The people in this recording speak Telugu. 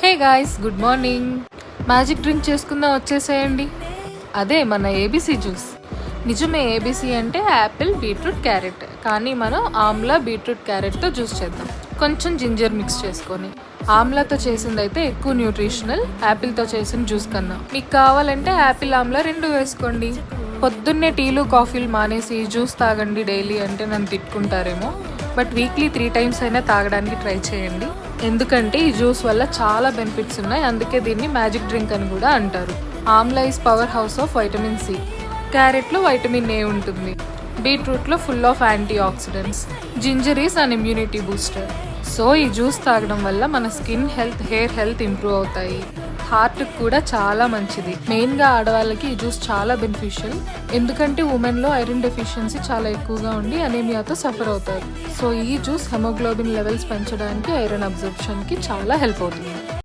Hey guys, good morning. Magic drink చేసుకుందాం, వచ్చేసేయండి. అదే మన ఏబీసీ జ్యూస్. నిజమే, ఏబీసీ అంటే యాపిల్, బీట్రూట్, క్యారెట్. కానీ మనం ఆమ్లా, బీట్రూట్, క్యారెట్తో జ్యూస్ చేద్దాం. కొంచెం జింజర్ మిక్స్ చేసుకొని. ఆమ్లాతో చేసింది అయితే ఎక్కువ న్యూట్రిషనల్, యాపిల్తో చేసిన జ్యూస్ కన్నా. మీకు కావాలంటే యాపిల్, ఆమ్లా రెండు వేసుకోండి. పొద్దున్నే టీలు, కాఫీలు మానేసి జ్యూస్ తాగండి డైలీ అంటే నన్ను తిట్టుకుంటారేమో. బట్ వీక్లీ 3 times అయినా తాగడానికి ట్రై చేయండి. ఎందుకంటే ఈ జ్యూస్ వల్ల చాలా బెనిఫిట్స్ ఉన్నాయి. అందుకే దీన్ని మ్యాజిక్ డ్రింక్ అని కూడా అంటారు. Amla is power house of vitamin C. క్యారెట్లో వైటమిన్ ఏ ఉంటుంది. బీట్రూట్లో full of antioxidants. Ginger is an immunity booster. So ఈ జ్యూస్ తాగడం వల్ల మన skin health, hair health improve అవుతాయి. హార్ట్కి కూడా చాలా మంచిది. మెయిన్గా ఆడవాళ్ళకి ఈ జ్యూస్ చాలా బెనిఫిషియల్. ఎందుకంటే ఉమెన్లో ఐరన్ డెఫిషియన్సీ చాలా ఎక్కువగా ఉండి అనీమియాతో సఫర్ అవుతారు. సో ఈ జ్యూస్ హెమోగ్లోబిన్ లెవెల్స్ పెంచడానికి, ఐరన్ అబ్జర్ప్షన్కి చాలా హెల్ప్ అవుతుంది.